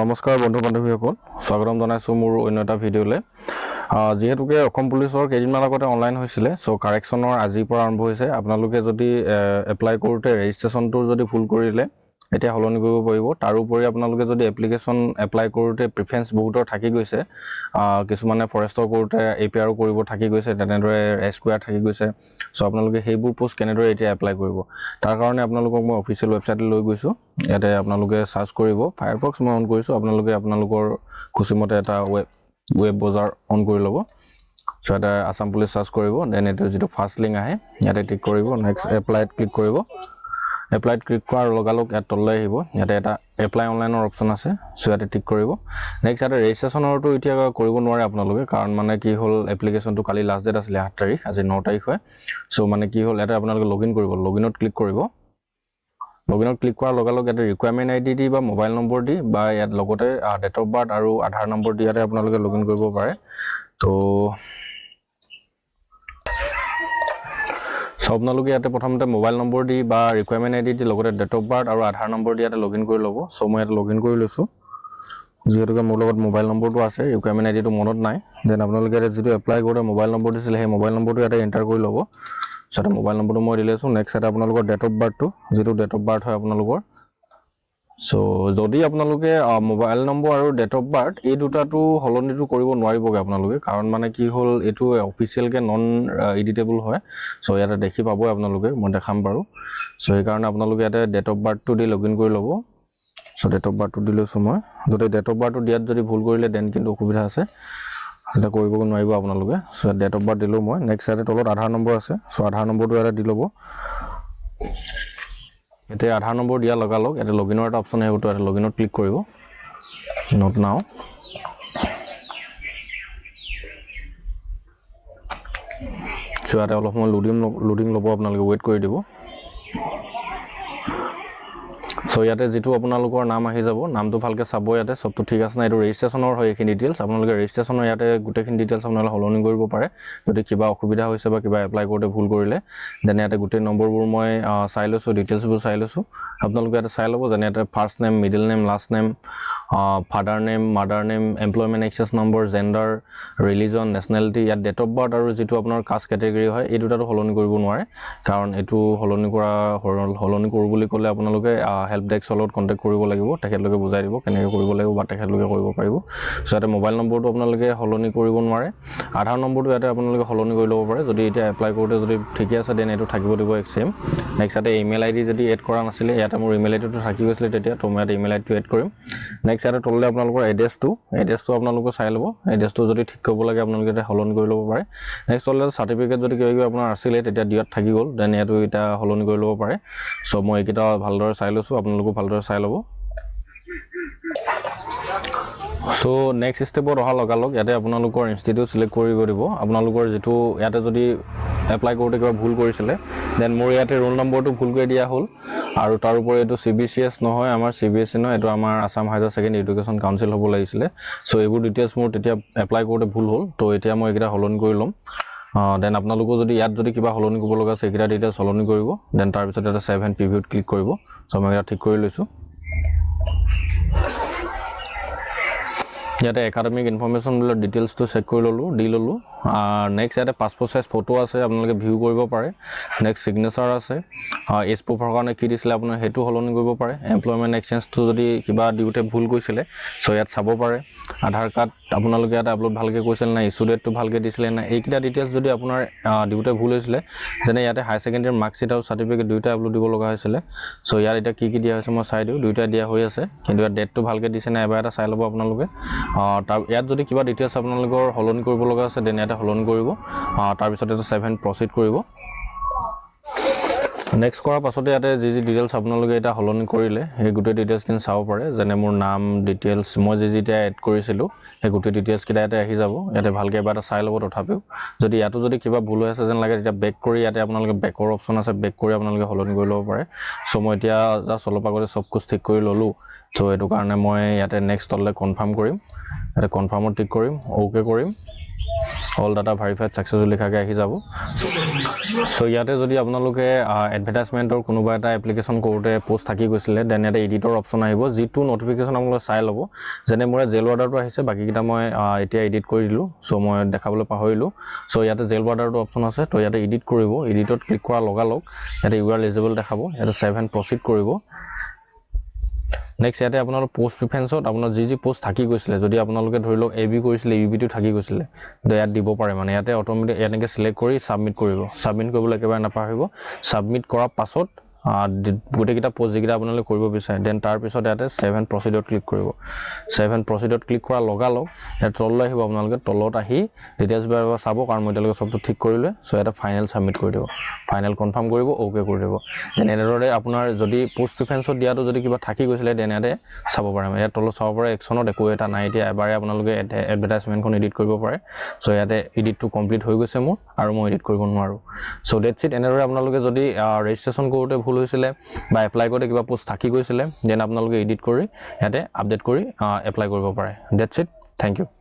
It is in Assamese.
নমস্কাৰ বন্ধু বান্ধৱীসকল স্বাগতম জনাইছো মোৰ অন্য এটা ভিডিঅ'লৈ যেহেতুকে অসম পুলিচৰ কেইদিনমান আগতে অনলাইন হৈছিলে সো কাৰেকচনৰ আজিৰ পৰা আৰম্ভ হৈছে আপোনালোকে যদি এপ্লাই কৰোতে ৰেজিষ্ট্ৰেচনটো যদি ভুল কৰিলে এতিয়া হলনি কৰিব পাৰিব তাৰ উপৰি আপোনালোকে যদি এপ্লিকেশন এপ্লাই কৰোতে প্ৰিফাৰেন্স বহুতৰ থাকি গৈছে কিছুমানে ফৰেষ্টৰ কৰোতে এপিআৰ কৰিব থাকি গৈছে তেনেদৰে এস্কোয়াৰ থাকি গৈছে সো আপোনালোকে হেইবোৰ পোষ্ট কেনেদৰে এতিয়া এপ্লাই কৰিব তাৰ কাৰণে আপোনালোকক মই অফিচিয়েল ৱেবছাইটলৈ লৈ গৈছো ইয়াতে আপোনালোকে সাৰ্চ কৰিব ফায়াৰফক্স মই অন কৰিছো আপোনালোকে আপোনালোকৰ খুচিমতে এটা ৱেব ব্ৰাউজাৰ অন কৰি ল'ব সো এটা আসাম পুলিচ সাৰ্চ কৰিব দেন এটো যেটো ফাৰ্স্ট লিংক আহে ইয়াতে ক্লিক কৰিব নেক্সট এপ্লাইত ক্লিক কৰিব এপ্লাইত ক্লিক কৰাৰ লগালগ ইয়াত তললৈ আহিব ইয়াতে এটা এপ্লাই অনলাইনৰ অপচন আছে সো ইয়াতে টিক কৰিব নেক্সট ইয়াতে ৰেজিষ্ট্ৰেচনৰটো এতিয়া কৰিব নোৱাৰে আপোনালোকে কাৰণ মানে কি হল এপ্লিকেশনটো কালি লাষ্ট ডেট আছিল 8 তাৰিখ আজি 9 তাৰিখ হয় সো মানে কি হল ইয়াতে আপোনালোকে লগইন কৰিব লগইনত ক্লিক কৰিব লগইনত ক্লিক কৰাৰ লগালগ ইয়াতে ৰিকুৱাৰমেন্ট আইডি দি বা মোবাইল নম্বৰ দি বা ইয়াত লগতে ডেট অফ বাৰ্থ আৰু আধাৰ নম্বৰ দি ইয়াতে আপোনালোকে লগইন কৰিব পাৰে তো আপোনালোকে ইয়াতে প্ৰথমতে মোবাইল নম্বৰ দি বা ৰিকুৱাৰমেন্ট আইডি দি লগতে ডেট অফ বাৰ্থ আৰু আধাৰ নম্বৰ দি ইয়াতে লগইন কৰি ল'ব সো মই ইয়াতে লগইন কৰি লৈছো যেহেতুকে মোৰ লগত মোবাইল নম্বৰটো আছে ৰিকুৱাৰমেন্ট আইডিটো মনত নাই দেন আপোনালোকে ইয়াতে যেটো এপ্লাই কৰোতে মোবাইল নম্বৰ দিছিল সেই মোবাইল নম্বৰটো ইয়াতে এন্টাৰ কৰি ল'ব সো মোবাইল নম্বৰটো মই দিলেছো নেক্সট এটা আপোনালোকৰ ডেট অফ বাৰ্থটো যেটো ডেট অফ বাৰ্থ হয় আপোনালোকৰ সো যদি আপোনালোকে মোবাইল নম্বৰ আৰু ডেট অফ বাৰ্থ এই দুটাটো হলনিটো কৰিব নোৱাৰিবগে আপোনালোকে কাৰণ মানে কি হল এটো অফিচিয়েল কে নন এডিটেবল হয় সো ইয়াতে দেখি পাবো আপোনালোকে মই দেখাম বাৰু সো এই কাৰণে আপোনালোকে ইয়াতে ডেট অফ বাৰ্থটো দি লগইন কৰি ল'ব সো ডেট অফ বাৰ্থটো দিলৈছো মই যদি ডেট অফ বাৰ্থটো দিয়াত যদি ভুল কৰিলে দেন কিন্তু অসুবিধা আছে এটা কৰিব নোৱাৰিব আপোনালোকে সো ডেট অফ বাৰ্থ দিলো মই নেক্সট ইয়াতে তলত আধাৰ নম্বৰ আছে সো আধাৰ নম্বৰটো ইয়াতে দি ল'ব এতে আধাৰ নম্বৰ দিয়া লগালগ এতে লগইনৰ এটা অপচন আহিব তো এতে লগইনত ক্লিক কৰিব নট নাও সো ইয়াতে অলপ সময় লোডিং ল'ব আপোনালোকে ওয়েট কৰি দিব সো ইয়াতে যেটো আপোনালোকৰ নাম আহি যাব নামটো ভালকে চাব ইয়াতে সবটো ঠিক আছে না এটো ৰেজিষ্ট্ৰেচনৰ হয় এখিনি ডিটেইলছ আপোনালোকে ৰেজিষ্ট্ৰেচনৰ ইয়াতে গুটেখিনি ডিটেইলছ আপোনালোকে হলনি কৰিব পাৰে যদি কিবা অসুবিধা হৈছে বা কিবা এপ্লাই কৰোতে ভুল কৰিলে দেন ইয়াতে গুটে নম্বৰবোৰ মই চাই লৈছো ডিটেইলছবোৰ চাই লৈছো আপোনালোকে ইয়াতে চাই ল'ব যেনে ইয়াতে first name middle name last name father name mother name employment access number gender religion nationality ইয়াত ডেট অফ বাৰ্থ আৰু যেটো আপোনাৰ কাষ্ট ক্যাটেগৰি হয় এই দুটাটো হলনি কৰিব নোৱাৰে কাৰণ এটো হলনি কৰো বুলি ক'লে আপোনালোকে হেল্প ডেস্ক লগত কন্টাক্ট কৰিব লাগিব তেখেতলোকে বুজাই দিব কেনেকৈ কৰিব লাগিব বা তেখেতলোকে কৰিব পাৰিব সো ইয়াতে মোবাইল নম্বৰটো আপোনালোকে হলনি কৰিব নোৱাৰে আধাৰ নম্বৰটো ইয়াতে আপোনালোকে হলনি কৰি ল'ব পাৰে যদি এতিয়া এপ্লাই কৰোতে যদি ঠিকে আছে দেন এটো থাকিব দিব এক্সেম নেক্সট ইয়াতে ইমেইল আইডি যদি এড কৰা নাছিলে ইয়াতে মোৰ ইমেইল আইডিটো থাকি গৈছিল তেতিয়া তো মই ইয়াতে ইমেইল আইডিটো এড কৰিম নেক্সট ইয়াতে তললে আপোনালোকৰ এড্ৰেছটো আপোনালোকে চাই ল'ব এড্ৰেছটো যদি ঠিক কৰিব লাগে আপোনালোকে এটা হলনি কৰি ল'ব পাৰে নেক্সট তললে সাৰ্টিফিকেট যদি কিবা আপোনাৰ আছিলে তেতিয়া দিয়াত থাকি গ'ল দেন ইয়াতো এটা হলনি কৰি ল'ব পাৰে সো মই এইকেইটা ভালদৰে চাই লৈছো আপোনালোকে ভালদৰে চাই ল'ব সো নেক্সট স্টেপত অহা লগালগ ইয়াতে আপোনালোকৰ ইনষ্টিটিউট সিলেক্ট কৰিব দিব আপোনালোকৰ যেটো ইয়াতে যদি এপ্লাই কৰোতে কিবা ভুল কৰিছিলে দেন মোৰ ইয়াতে ৰোল নম্বৰটো ভুল কৰি দিয়া হ'ল আৰু তাৰ উপৰি এটো CBCS নহয় আমাৰ CBSE নহয় এটো আমাৰ Assam higher secondary education council হ'ব লাগিছিলে সো এইবোৰ ডিটেইলছ মোৰ তেতিয়া এপ্লাই কৰোতে ভুল হ'ল তো এতিয়া মই এইকেইটা হলনি কৰি লম দেন আপোনালোকো যদি ইয়াত যদি কিবা হলনি কৰিব লগা আছে এইকেইটা ডিটেইলছ হলনি কৰিব দেন তাৰ পিছত এটা 7 প্ৰিভিউত ক্লিক কৰিব সো মই এটা ঠিক কৰি লৈছো ইয়াতে একাডেমিক ইনফৰমেশন বুলা ডিটেইলছটো চেক কৰি ললো দি ললো নেক্সট ইয়াতে পাসপোৰ্ট সাইজ ফটো আছে আপোনালোকে ভিউ কৰিব পাৰে নেক্সট সিগনেচাৰ আছে এজ প্ৰুফৰ কাৰণে কি দিছিলে আপোনাৰ হেতু হলনি কৰিব পাৰে এমপ্লয়মেন্ট এক্সচেঞ্জটো যদি কিবা দিউতে ভুল কৈছিলে সো ইয়াত চাব পাৰে আধাৰ কাৰ্ড আপোনালোকে ইয়াতে আপলোড ভালকে কৈছিল না ইস্যু ডেটটো ভালকে দিছিলে না এইকিটা ডিটেইলছ যদি আপোনাৰ দিউতে ভুল হৈছিলে যেনে ইয়াতে হাই সেকেন্ডাৰী মাৰ্কশিট আৰু সাৰ্টিফিকেট দুইটা আপলোড দিব লগা হৈছিলে সো ইয়াৰ এটা কি দিয়া হৈছে মই চাই দিও দুইটা দিয়া হৈ আছে কিন্তু ইয়াৰ ডেটটো ভালকে দিছে না এবাৰ এটা চাই ল'ব আপোনালোকে তাৰ ইয়াত যদি কিবা ডিটেইলছ আপোনালোকৰ হলনি কৰিব লগা আছে দেন ইয়াতে হলনি কৰিব তাৰ পিছত এটা 7 প্ৰসিড কৰিব নেক্সট কৰাৰ পাছতে ইয়াতে যি ডিটেইলছ আপোনালোকে এটা হলনি কৰিলে এই গুটে ডিটেইলছ কিন চাব পাৰে যেনে মোৰ নাম ডিটেইলছ মই যেটা এড কৰিছিলো এই গুটে ডিটেইলছ কিটা ইয়াতে আহি যাব ইয়াতে ভালকে এবাৰ চাই ল'ব তথাপিও যদি ইয়াতো যদি কিবা ভুল হৈ আছে যেন লাগে তেতিয়া বেক কৰি ইয়াতে আপোনালোকে বেকৰ অপচন আছে বেক কৰি আপোনালোকে হলনি কৰি ল'ব পাৰে সো মই এতিয়া জাস্ট অলপ আগতে সব কুছ ঠিক কৰি ললো তো এটো কাৰণে মই ইয়াতে নেক্সট তললে কনফাৰ্ম কৰিম ইয়াতে কনফাৰ্মত টিক কৰিম ওকে কৰিম অল ডাটা ভেৰিফাইড সাকসেসফুলি লিখাকে আহি যাব সো ইয়াতে যদি আপোনালোকে এডভাৰটাইজমেণ্টৰ কোনোবা এটা এপ্লিকেশ্যন কৰোঁতে পোষ্ট থাকি গৈছিলে দেন ইয়াতে এডিটৰ অপশ্যন আহিব যিটো নটিফিকেশ্যন আপোনালোকে চাই ল'ব যেনে মোৰ জেল ৱাৰ্ডাৰটো আহিছে বাকীকেইটা মই এতিয়া এডিট কৰি দিলোঁ চ' মই দেখাবলৈ পাহৰিলোঁ চ' ইয়াতে জেল ৱাৰ্ডাৰটো অপশ্যন আছে তো ইয়াতে এডিট কৰিব এডিটত ক্লিক কৰাৰ লগালগ ইয়াতে ইউ আৰ এলিজিবল দেখাব ইয়াতে ছেভ এণ্ড প্ৰচিড কৰিব নেক্সট ইয়াতে আপোনালোক পোষ্ট প্ৰিফাৰেঞ্চত আপোনাৰ যি পোষ্ট থাকি গৈছিলে যদি আপোনালোকে ধৰি লওক এবি কৰিছিলে ইউবিটো থাকি গৈছিলে তো ইয়াত দিব পাৰে মানে ইয়াতে অট'মেটিক এনেকৈ চিলেক্ট কৰি ছাবমিট কৰিব ছাবমিট কৰিবলৈ একেবাৰে নাপাহৰিব ছাবমিট কৰাৰ পাছত গোটেইকেইটা পোষ্ট যিকেইটা আপোনালোকে কৰিব বিচাৰে দেন তাৰপিছত ইয়াতে ছেভ এণ্ড প্ৰচিডত ক্লিক কৰিব ছেভ এণ্ড প্ৰচিডত ক্লিক কৰাৰ লগালগ ইয়াত তললৈ আহিব আপোনালোকে তলত আহি ডিটেইলছ বাৰ চাব কাৰণ মই এতিয়ালৈকে চবটো ঠিক কৰিলে চ' ইয়াতে ফাইনেল ছাবমিট কৰি দিব ফাইনেল কনফাৰ্ম কৰিব অ'কে কৰি দিব দেন এনেদৰে আপোনাৰ যদি পোষ্ট প্ৰিফাৰেঞ্চত দিয়াটো যদি কিবা থাকি গৈছিলে দেন ইয়াতে চাব পাৰে ইয়াত তলত চাব পাৰে একশ্যনত একো এটা নাই এতিয়া এবাৰে আপোনালোকে এডভাৰটাইজমেণ্টখন এডিট কৰিব পাৰে চ' ইয়াতে এডিটটো কমপ্লিট হৈ গৈছে মোৰ আৰু মই এডিট কৰিব নোৱাৰোঁ চ' ডেটছ ইট এনেদৰে আপোনালোকে যদি ৰেজিষ্ট্ৰেশ্যন কৰোঁতে ভুল হৈছিলে বা এপ্লাই কৰোঁতে কিবা পোষ্ট থাকি গৈছিলে দেন আপোনালোকে এডিট কৰি ইয়াতে আপডেট কৰি এপ্লাই কৰিব পাৰে ডেটছ ইট থেংক ইউ